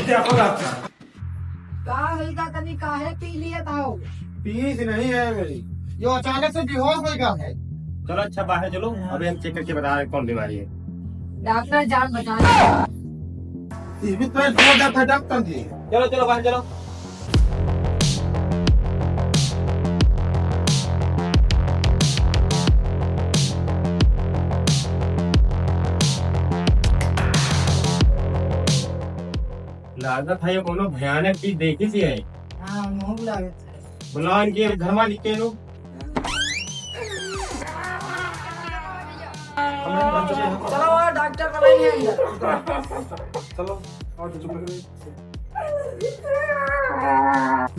क्या को डॉक्टर तनी काहे पी लिया था पीस नहीं है मेरी, जो अचानक से बेहोश हो गया है। चलो अच्छा बाहर चलो, अभी हम चेक करके बता रहे हैं कौन बीमारी है। डॉक्टर जान बचा ये भी तो दो डॉक्टर डॉक्टर जी। चलो चलो बाहर चलो। लागत है ये कोनो भयानक चीज देखी सी है। हाँ मुंह लगे बुलाओ इनके घर में लिख के लो। चलो वो डॉक्टर बुलाइए चलो और तो चुप रहो।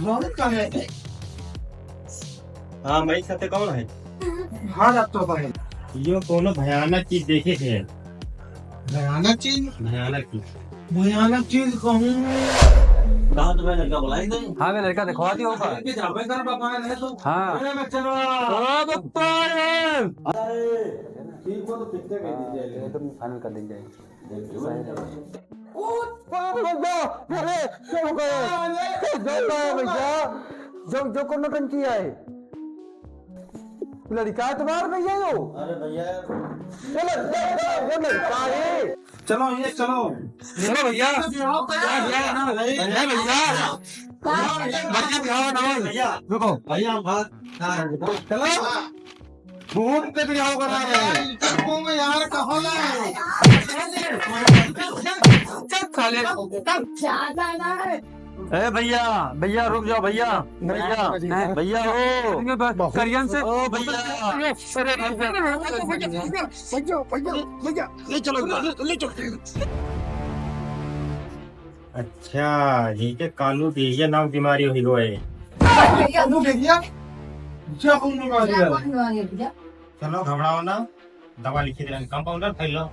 बहुत कम है। हाँ भाई सत्य कौन है? हाँ डॉक्टर साहब, ये कोनो भयानक चीज देखी सी है। भयानक चीज, भयानक चीज, भयानक चीज कहूँ। कहाँ तुम्हें लड़का बुलाई नहीं? हाँ मैं लड़का दिखवा दिया होगा। हाँ ठीक हो तो कितने कह दीजिए? एकदम फाइनल कर देंगे। जो को नौटंकी है लड़का तुम्हारा भैया यो। अरे भैया लड़का है। चलो ये चलो भैया रुको भैया बात चलो भूत पे भी आओ करा रहे तुम यार कहो ना। ज्यादा ना है ए भैया भैया रुक जाओ भैया भैया भैया हो करियन से ओ भैया ले चलो ले चलो। अच्छा ये के कालू देहिया नाम बीमारी हुई गो है। तू देखिए क्या कौन बीमारी है। कौन बीमारी है भैया? चलो घबराओ ना, दवा लिखी दे रहे हैं, कंपाउंडर खाई लो।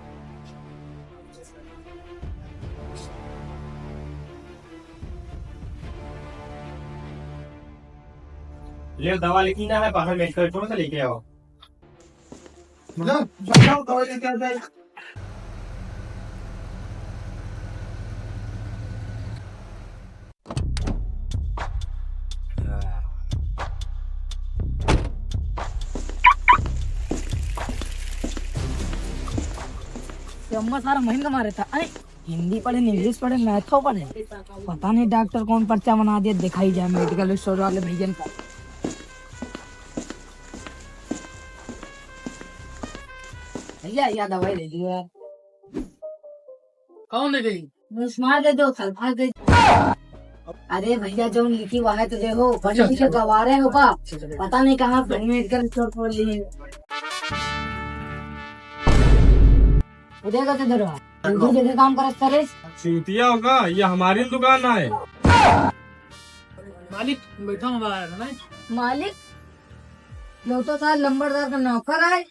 ले दवा लिखी ना है, बाहर मेडिकल स्टोर से लेके आओ। बताओ दवाई लेके आ जाए। अम्मा सारा महीना मारे था। अरे हिंदी पढ़े इंग्लिश पढ़े मैथ पढ़े, पता नहीं डॉक्टर कौन पर्चा बना दिया। दिखाई जाए मेडिकल स्टोर वाले भैया का। भैया या दवाई ले लीजिए यार। कौन ले गई? मुस्मार दे दो, सल्फा दे। अरे भैया जो लिखी हुआ है तो देखो, बड़ी से गवारे होगा, पता नहीं कहाँ मेडिकल स्टोर खोल लिए। उधर का तो दरवा जैसे काम करे चूतिया होगा, ये हमारी दुकान है। मालिक बैठा हुआ है ना। मालिक यो तो साल नंबरदार का नौकर है।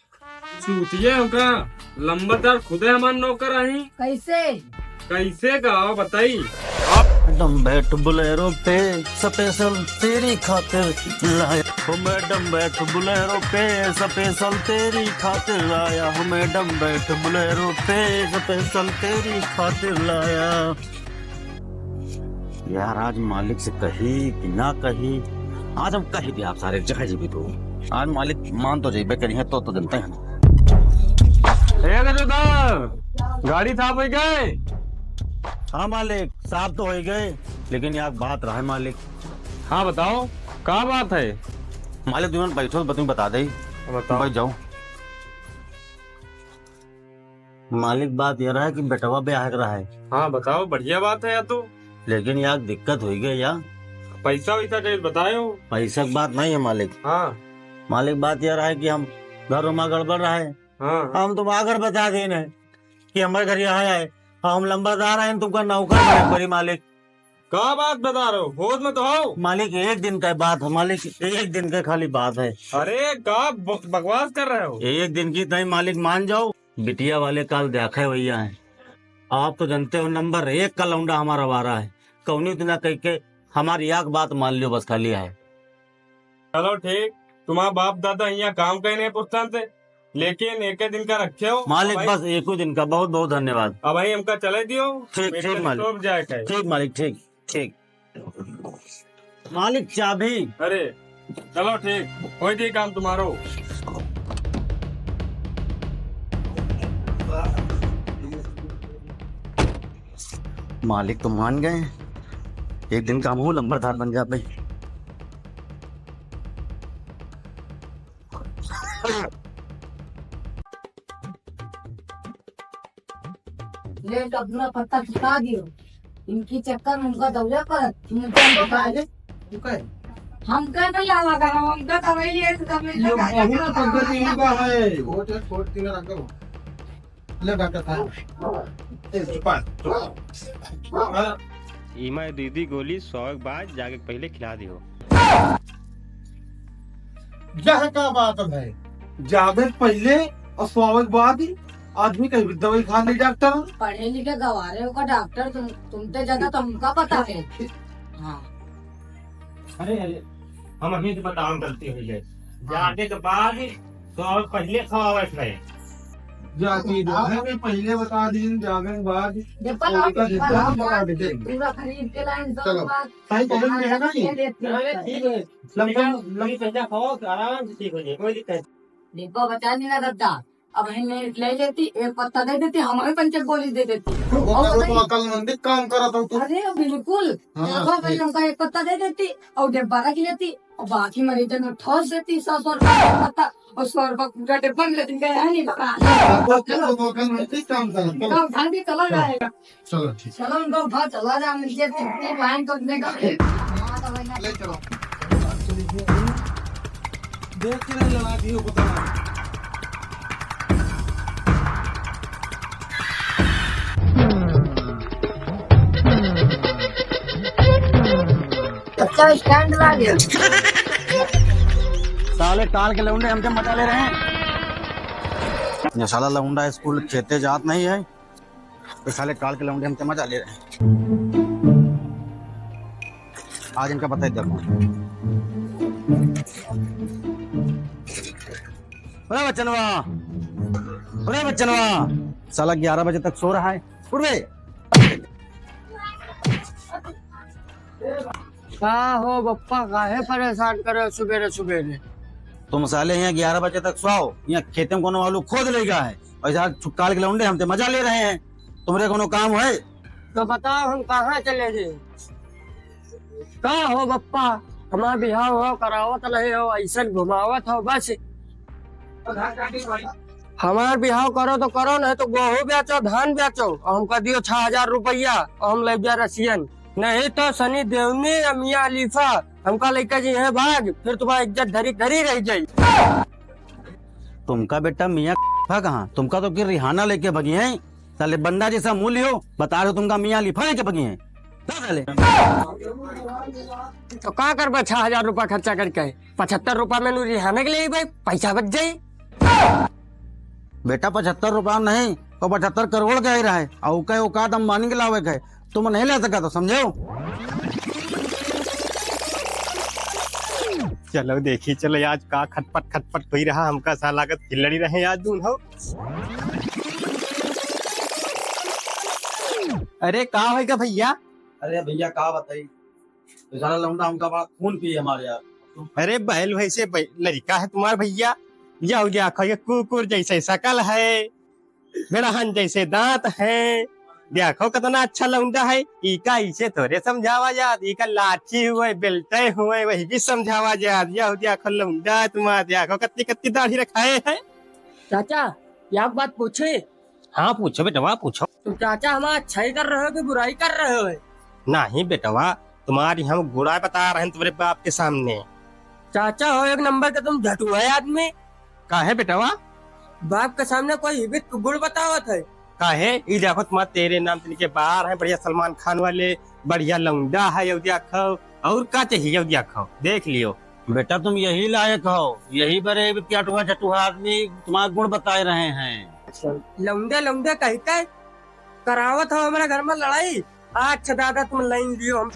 चूतिया होगा, लंबरदार खुद है हमारे नौकर है। कैसे कैसे का बताई? मैडम बैठ बुलेरो पे स्पेशल तेरी खातिर लाया हो। मैडम बैठ बुलेरो पे स्पेशल तेरी खातिर लाया हो। मैडम बैठ बुलेरो पे स्पेशल तेरी खातिर लाया। यार आज मालिक से कही कि ना कही, आज हम कही दिया आप सारे जगह जी भी तो आज मालिक मान तो जाइए करी है तो जनते हैं। गाड़ी था पे गए। हाँ मालिक साफ तो हो ही गए, लेकिन यार बात रहा है मालिक। हाँ बताओ क्या बात है? मालिक तुम बैठो तो बता दे। बताओ। बैठ जाओ। मालिक बात यह रहा है कि बेटवा ब्याह रहा है, हाँ बताओ, बढ़िया बात है या तो। लेकिन यार दिक्कत हो गई यार। पैसा वैसा चाहिए बताओ। पैसा की बात नहीं है मालिक। हाँ मालिक बात यह रहा है कि हम घर में गड़बड़ रहा है। हाँ हम तुम आकर बता देना कि हमारे घर यहाँ है, हम लंबरदार हैं, तुमका नौकर बने बड़ी मालिक। क्या बात बता रहे हो? होश में तो हो। मालिक एक दिन का बात है मालिक, एक दिन का खाली बात है। अरे क्या बकवास कर रहे हो? एक दिन की नहीं मालिक, मान जाओ। बिटिया वाले काल देखे भैया है, आप तो जानते हो नंबर एक का लौंडा हमारा वारा है। कौनी तो ना कह के हमारी एक बात मान लियो बस खाली है। चलो ठीक, तुम्हारा बाप दादा यहाँ काम कहीं नहीं पूछता थे, लेकिन एक दिन का रखे हो मालिक भाई, बस एक ही दिन का, बहुत बहुत धन्यवाद। अब भाई हमका चले दियो। ठीक ठीक मालिक, तो जाए है। ठीक मालिक, ठीक ठीक। मालिक चाबी। अरे चलो ठीक, कोई थी काम तुम्हारो। मालिक तो मान गए, एक दिन काम हो लंबरदार बन जा भाई। लेट अपना पत्ता छुपा दियो, इनकी चक्कर में उनका दौला कर हमका नहीं आवा करो, हमका दवाई है तो दवाई ये वही ना पद्धति इनका है। वो तो छोड़ तीन रंग करो। ले डॉक्टर साहब। ए चुप। ईमा दीदी गोली 100 के बाद जाके पहले खिला दियो। यह क्या बात है? जावे पहले और स्वागत बाद ही आदमी कहीं भी दवाई खा नहीं डॉक्टर। पढ़े लिखे गवारे का डॉक्टर तुमसे ज्यादा तो हमका पता है। हाँ अरे अरे हम अभी तो बताओ गलती हुई है, जाके के बाद 100 पहले खवावे थे। जाके जावे पहले बता दी, जावे के बाद बता देते। पूरा खरीद के लाइन चलो सही पकड़ में है ना ये। ठीक है, लंबी पैसा खाओ आराम से ठीक हो जाए, कोई दिक्कत। डिब्बा बचा नहीं ना दद्दा, अब हमने ले लेती, एक पत्ता दे देती, हमारे पंचक गोली दे देती। वो अकलमंदी काम करा था तू। अरे बिल्कुल, देखो भाई हमका एक पत्ता दे देती और डिब्बा रख लेती और बाकी मरीजों में ठोस देती 100 रुपए का पत्ता और 100 रुपए पूरा डिब्बा में लेती। गया नहीं बता अकलमंदी काम करा। तो घर भी चला जाएगा। चलो ठीक, चलो उनको उठा चला जा, मुझे लाइन तो देगा। ले चलो। देख के लगा दियो बता। अच्छा स्टैंड ला गया। साले टाल के लौंडे हमसे मजा ले रहे हैं। ये साला लौंडा स्कूल खेते जात नहीं है, तो साले टाल के लौंडे हमसे मजा ले रहे हैं। आज इनका पता ही देखो। अरे बच्चनवा, अरे बच्चनवा, साला 11 बजे तक सो रहा है, उठ बे। हाँ हो बप्पा, काहे परेशान करे सुबेरे सुबेरे। तुम साले यहाँ 11 बजे तक सोओ, यहाँ खेते में कोनो वालू खोद लेगा है, और यार छुटकाल के लौंडे हमसे मजा ले रहे हैं। तुम्हारे कोनो काम है तो बताओ हम कहाँ चले जाए। कहाँ हो बप्पा, हमारा बिहार हो करावत रहे हो, ऐसा घुमावत हो बस। हमार बिहाव करो तो करो, नहीं तो गेहूँ बेचो, धान बेचो और हमका दियो 6000 रुपया और हम ले जा रसियन, नहीं तो सनी देवनी या मियाँ अलीफा हमका लेकर जी है भाग, फिर तुम्हारा इज्जत धरी धरी रह जाये। तुमका बेटा मियाँ था कहाँ, तुमका तो कि रिहाना लेके भगी है। साले बंदा जैसा मूल्य हो, बता रहे हो तुमका मियाँ अलीफा लेके भगी है। तो क्या कर 6000 रुपया खर्चा करके 75 रुपया में रिहाने के लिए भाई पैसा बच जाये। बेटा 75 रुपया नहीं तो 75 करोड़ कह रहा है, औकात अंबानी के लावे है, तुम नहीं ले सका तो समझो। चलो देखी चलो आज का खटपट हो ही रहा, हमका सा लागत खिलड़ी रहे आज दून हो। अरे का होगा भैया? अरे भैया का बताई, तो सारा लौंडा हमका बड़ा खून पिए हमारे यार। अरे बैल वैसे लड़का है तुम्हारा भैया, जाओ जा कुकुर जैसे शकल है, बेड़हन जैसे दांत है, देखो कितना अच्छा लौंडा है। इका इसे थोड़े समझावा जात, इका लाठी हुए बेल्टे हुए वही भी समझावा जात। जाओ देखो लौंडा तुम्हारा, देखो कत्ती कत्ती दाढ़ी रखाए है। चाचा क्या बात पूछे? हाँ पूछो बेटवा पूछो। तुम चाचा हमारा अच्छाई कर रहे हो कि बुराई कर रहे हो? नहीं बेटवा, तुम्हारी हम बुराई बता रहे हैं तुम्हारे बाप के सामने। चाचा हो एक नंबर के तुम झटुआ आदमी। काहे बेटवा? बाप के सामने कोई हिबित गुड़ बतावत है। काहे? ये देखो तुम्हारे तेरे नाम के बाहर है बढ़िया सलमान खान वाले, बढ़िया लौंडा है, यो देखो और का चाहिए यो देखो, देख लियो। बेटा तुम यही लायक हो, यही बड़े प्याटुआ चटुआ आदमी तुम्हारा गुण बताए रहे हैं। लौंडे लौंडे कहते करावत हो हमारे घर में लड़ाई। अच्छा दादा तुम लाइन दियो, हम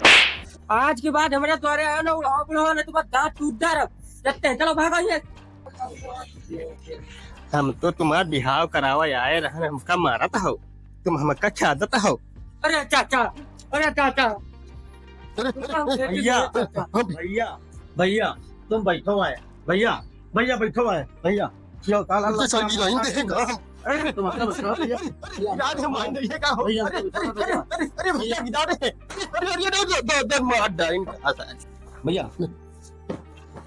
आज के बाद हमारे द्वारे आया ना उड़ाओ बुढ़ाओ, नहीं तो दांत टूट जा रहा। चलो भागो ये। हम तो तुम्हारा बिहाव करावा आए रहन, हमका मारत हो, तुम हमका छादत हो। अरे चाचा, अरे चाचा, भैया भैया भैया तुम बैठो आए, भैया भैया बैठो आए, भैया यो ताला अरे तुम्हारा बच्चा भैया याद है मान जाइए का हो। भैया अरे भैया गिरा दे, अरे दो मार डाइन भैया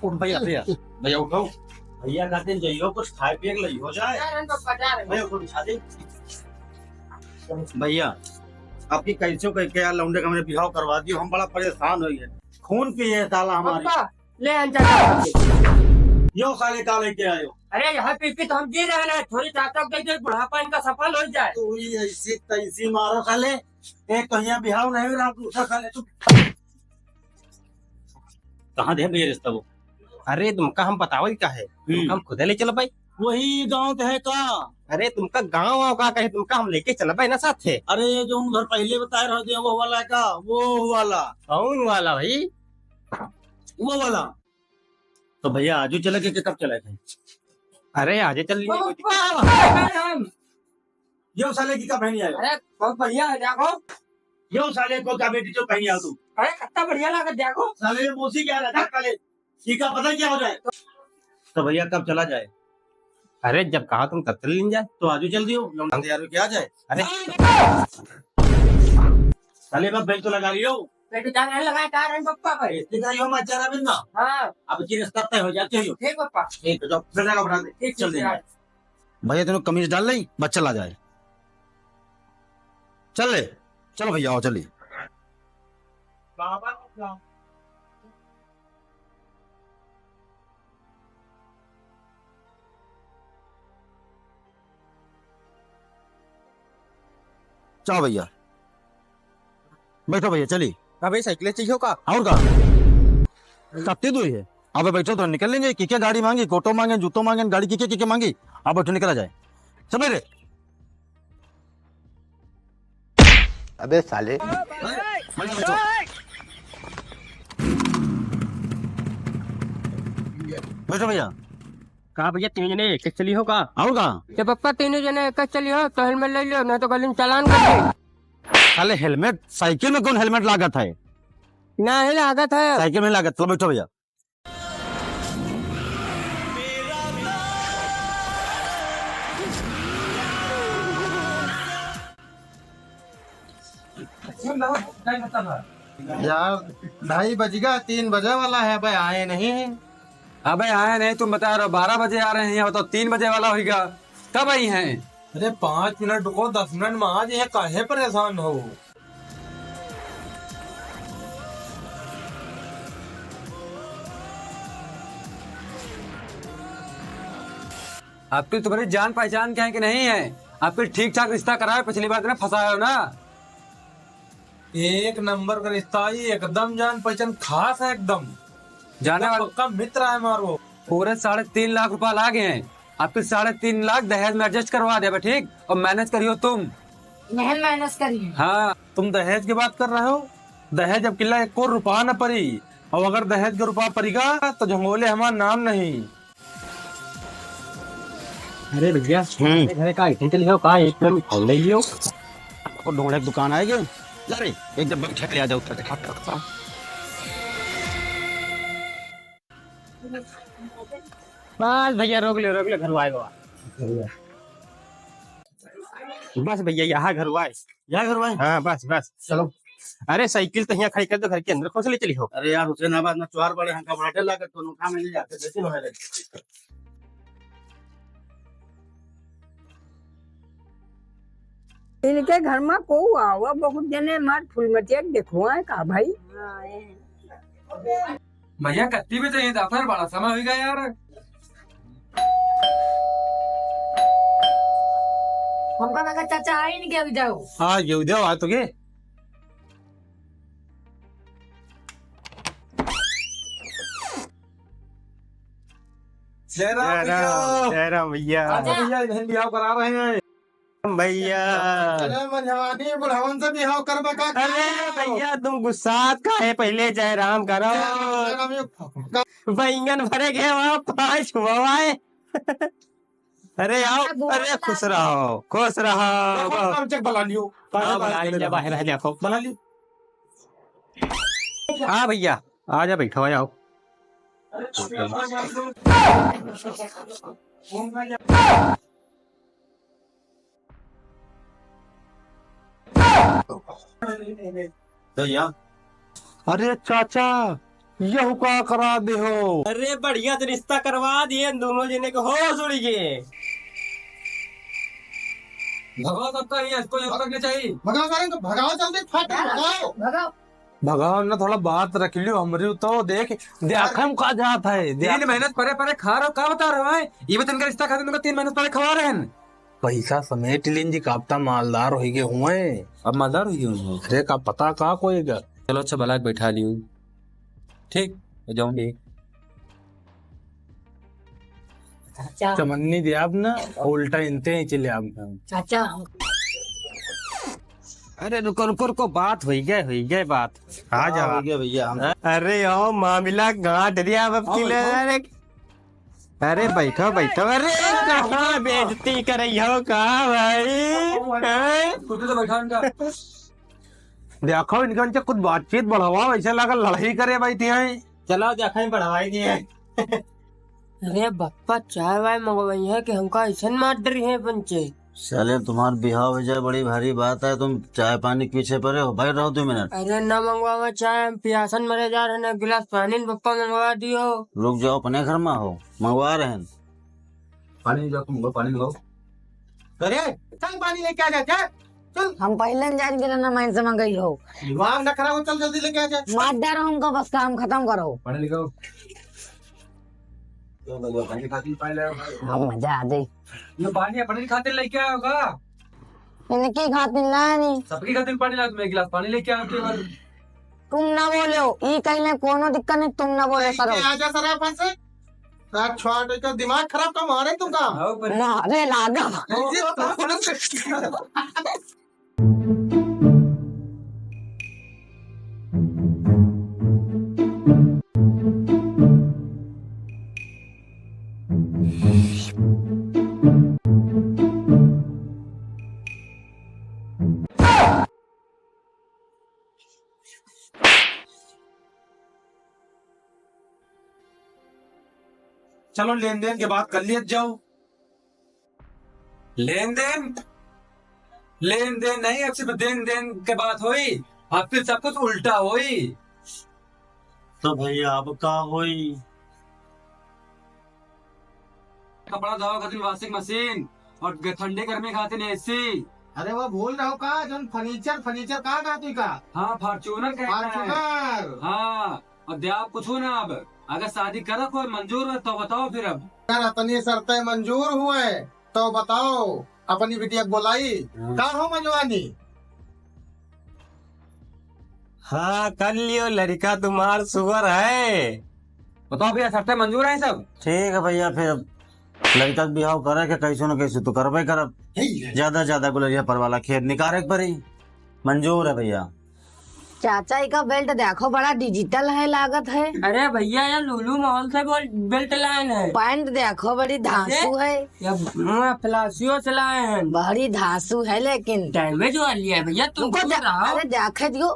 भैया भैया भैया उठो, भैया कहते हैं जाइयो कुछ खाए पिए के लिए हो जाए, भैया को बिछा दे। भैया आपकी कैसे कह के यार लौंडे का मैंने बिहाव करवा दियो, हम बड़ा परेशान हो गए, खून पिए ताला हमारे, पप्पा ले आन चाचा। यो साले का लेके आयो। अरे यहाँ पी तो हम जी रहे हैं, थोड़ी चाचा को दे बुढ़ापा इनका सफल हो जाए। तू ही ऐसी तैसी मारो साले, एक कहिया बिहाव नहीं हो रहा, दूसरा साले तू कहाँ दे मेरे रिश्ता वो। अरे तुमका हम बतावल का है, हम खुद ले चलो भाई। वही गांव के है का। अरे तुमका गाँव आओ का कहे, तुमका हम लेके चल भाई ना साथ है। अरे ये जो उन घर पहले बताए रहे वो वाला का, वो वाला कौन वाला भाई? वो वाला। तो भैया आजू चले के कब चले थे? अरे आजे चल लिए। हम यो साले की का पहनी आयो, अरे बहुत बढ़िया है, देखो। यो साले को का बेटी जो पहनी आओ तू, अरे कितना बढ़िया लगा, देखो। साले मौसी क्या रहता साले, की का पता क्या हो जाए। तो भैया कब चला जाए? अरे जब कहा तुम तब चल जाए। तो आजू जल्दी दियो, लौंडे यार क्या जाए। अरे साले बाप बेल तो लगा लियो, लेकिन जाने लगा कारण पप्पा भाई। इतनी का यो मत चला बिना, हाँ अब की रिश्ता तय हो जाते हो। ठीक पप्पा, एक जो फिर लगा बना दे, ठीक चल दे। है। भैया तेरे कमीज डाल ली, बस चला जाए। चल ले, चलो भैया आओ चलिए। चलो भैया बैठो भैया चलिए। भाई साइकिल चाहिए का? और का कत्ती दूरी है, अब बैठो तो निकल लेंगे। क्या गाड़ी मांगी, कोटो मांगे, जूतो मांगे, गाड़ी की क्या मांगी, अब बैठो निकला जाए। समझ रहे? अबे साले बैठो। बैठो भैया। कहा भैया तीन जने एक चली हो का? और का तो पप्पा तीनों जने एक चलिए तो हेलमेट ले लियो, नहीं तो गली में चालान कर दे। साले हेलमेट, साइकिल में कौन हेलमेट लागत है? नहीं लागत है। साइकिल में लागत। चलो बैठो भैया। यार 2:30 बजेगा, 3 बजे वाला है भाई, आए नहीं। अबे आए नहीं, तुम बता रहे हो 12 बजे आ रहे हैं, यहाँ तो 3 बजे वाला होगा। कब आई हैं? अरे 5 मिनट रुको, 10 मिनट में आज ये काहे परेशान हो। आपकी तुम्हारी जान पहचान क्या है कि नहीं है? आपकी ठीक ठाक रिश्ता कराए, पिछली बार ने फंसाया हो ना। एक नंबर का रिश्ता है, एकदम जान पहचान खास है, एकदम जाने वाले पक्का मित्र है मारो। पूरे 3.5 लाख रुपया लागे हैं, आपके 3.5 लाख दहेज में एडजस्ट करवा दे, ठीक? और मैनेज करियो तुम। नहीं मैनेज करिए। हाँ, तुम दहेज की बात कर रहे हो? दहेज अब किला 1 रुपया न पड़ी, और अगर दहेज का रुपया पड़ेगा तो झंगोले हमारा नाम नहीं। अरे भैया घर का आइटम चली हो का? एक मिठाई ले लियो। और ढोंढे की दुकान आएगी, अरे एक जब बैठे ले आ जाओ। बस भैया रोक ले घर आएगा। बस भैया यहाँ घर आए। क्या करवाए? हाँ बस बस चलो। अरे साइकिल तो यहाँ खड़ी कर दो, घर के अंदर खोस ले चली हो। अरे यार हुसैनाबाद में चुहार बड़े हैं, बड़ा ढेर लागत तो उठा में ले जाते देते ना। इनके घर में को आवा बहुत जने मार फूलमतिया देखो है का भाई। भैया कत्ती भी चाहिए था, फिर बड़ा समय हो गया यार। हमका लगा चाचा आई नहीं क्या जाओ। हाँ ये दे आ तो गे। जय राम भैया। जय राम भैया। भैया बहन बिहाव करा रहे हैं भैया। अरे मनजवानी बुढ़ावन से बिहाव करबा का। अरे भैया तुम गुस्सा का है, पहले जय राम करो। बैंगन भरे गए वहाँ 5 हुआ है। अरे आओ, अरे खुश रहो, खुश रहो। काम चेक बला लियो हाँ, बना लीजिए, बाहर आ जाओ। बना लियो। हाँ भैया, आ जा, बैठो, आ जाओ। तो या अरे चाचा यह का करा दे हो। अरे बढ़िया से रिश्ता करवा दिए दोनों जने को, होश उड़ गए। भगवान सबका ही है, इसको यहाँ रखना चाहिए। भगाओ करेंगे, भगाओ जल्दी, फट भगाओ। भगाओ भगवान ने थोड़ा बात रख लियो हमरी तो देख हम का जात है 3 मेहनत परे परे खा रहे हो, क्या बता रहे हो? हैं? ये भी इनका रिश्ता खाते तुमको 3 मेहनत परे खवा रहे हैं। पैसा समेट लीन जी कापता मालदार हो गए हुए। अब मदर हुई हूँ। अरे का पता का कोईगा। चलो अच्छा भला बैठा ली हूँ, ठीक जाऊंगी। चाचा चमन्नी दे आप ना उल्टा इनते ही चले आप। चाचा अरे रुको रुको रुको, बात हुई गए बात। आ हो जाओ। गया भैया हम अरे ओ मामला गांठ दिया अब किले। अरे बैठो बैठो। अरे कहाँ बेइज्जती कर रही हो का भाई? हैं? खुद से बैठा इनका। देखो इनका उनसे कुछ बातचीत बढ़ावा, वैसे लगा लड़ाई करे बैठी हैं। चलो देखा बढ़ावाई दिए। अरे बप्पा चाय वाय मंगवाई है कि हमका ऐसा मार डरी है पंचे। चले तुम्हार बिहाव हो जाए बड़ी भारी बात है, तुम चाय पानी के पीछे पड़े हो, बैठ रहो 2 मिनट। अरे न मंगवावा चाय, हम प्यासन मरे जा रहे हैं, गिलास पानी बप्पा मंगवा दियो। रुक जाओ, अपने घर में हो, मंगवा रहे हैं। पानी जाओ, तुम पानी लगाओ। अरे चल पानी लेके आ जा। चल हम पहले न जान गिरा ना माइन से मंगाई हो। दिमाग न खराब हो, चल जल्दी लेके आ जा। मार डारो हमको, बस काम खत्म करो। पानी लगाओ। हम मजा आ गई। ये पानी अपने खातिर लेके आया होगा। इनकी खातिर ना नहीं, सबकी खातिर पानी ला, तुम्हें 1 गिलास पानी लेके आया केवल। तुम ना बोलो, ये कहले कोनो दिक्कत नहीं, तुम ना बोलो सरो। आजा सर अपन से छोड़ का दिमाग खराब कम हो रहा है तुमका। आओ पर। मारे लागा। चलो लेन देन के बात कर लिया जाओ। लेन देन नहीं, अब सिर्फ देन देन के बात हुई। अब फिर सब कुछ उल्टा हुई। तो भैया अब का होई? कपड़ा धोआ खातिर वॉशिंग मशीन और ठंडे गर्मी खातिर एसी। अरे वो भूल रहा हो का जन फर्नीचर का तू का। हाँ फॉर्चूनर कहना है। फॉर्च्यूनर। हाँ अब दे आप कुछ हो ना। अब अगर शादी करो कोई मंजूर है तो बताओ फिर। अब अगर अपनी शर्तें मंजूर हुए तो बताओ, अपनी बिटिया बोलाई का हो मंजवानी। हाँ कर लियो, लड़का तुम्हार सुअर है। बताओ भैया, शर्तें मंजूर है सब? ठीक है भैया, फिर लड़का के बिहाव करे के कैसे न कैसे तो करबे करब। ज्यादा गुलरिया पर वाला खेत निकारे पर ही मंजूर है भैया। चाचा का बेल्ट देखो, बड़ा डिजिटल है, लागत है। अरे भैया यार लुलू मॉल से बेल्ट लाए हैं। पैंट देखो बड़ी धांसू है। या फ्लासियो से लाए हैं। बड़ी धांसू है लेकिन डैमेज वाली है भैया, तुम तुमको अरे देखे दियो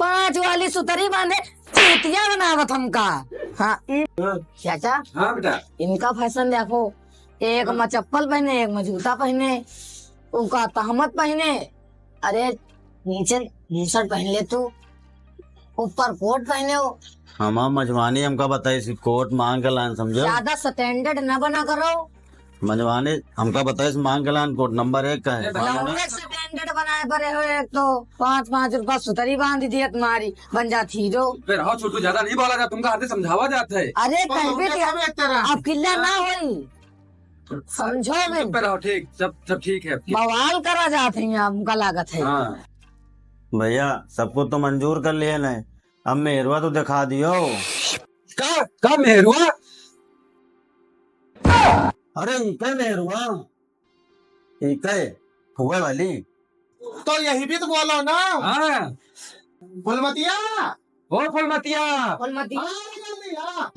5 वाली सुतरी बांधे चूतिया बनावत हमका। हाँ चाचा, हाँ बेटा। इनका फैशन देखो, एक में चप्पल पहने, एक में जूता पहने, उनका तहमत पहने। अरे नीचे टी शर्ट पहन ले, तू ऊपर कोट पहने हो। हमारा मजवानी हमका बताइए, कोट मांग के लाइन समझो। ज्यादा स्टैंडर्ड न बना करो। मजवानी हमका बताइए, मांग के लाइन कोट नंबर 1 का है। स्टैंडर्ड बनाए पड़े हो। एक तो 5-5 रुपया सुतरी बांध दी है तुम्हारी, बन जाती हीरो। फिर हाँ छोटू, ज्यादा नहीं बोला जा, तुमका हाथ से समझावा जाता है। अरे कहबे अब किल्ला ना होई, समझो में चुप रहो, ठीक सब ठीक है। बवाल करा जाते हैं हमका लागत है। हाँ भैया सब कुछ तो मंजूर कर लिया ना, अब मेहरवा तो दिखा दियो। का मेहरुआ? अरे इके मेहरवा, इके हुए वाली तो यही भी तो बोलो ना। हाँ फुलमतिया, ओ फुलमतिया। फुलमती जल्दी आ।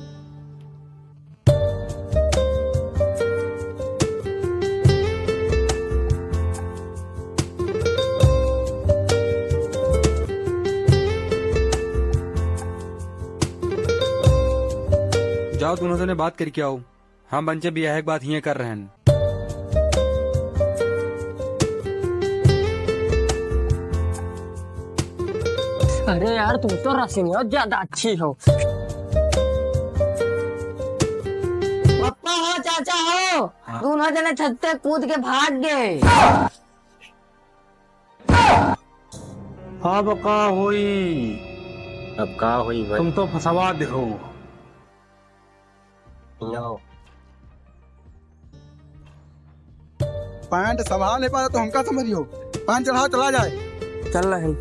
जाओ दोनों जने बात करके आओ। हम बंचे ब्याह की बात ये कर रहे हैं। अरे यार तुम तो रसीनिया ज्यादा अच्छी हो। पप्पा हो चाचा हो, दोनों जने छत पे कूद के भाग गए। अब का हुई, अब का हुई भाई? तुम तो फंसवा देखो। पैंट संभाल नहीं पाया तो हमका समझियो, पैंट चढ़ा चला जाए। चल रहे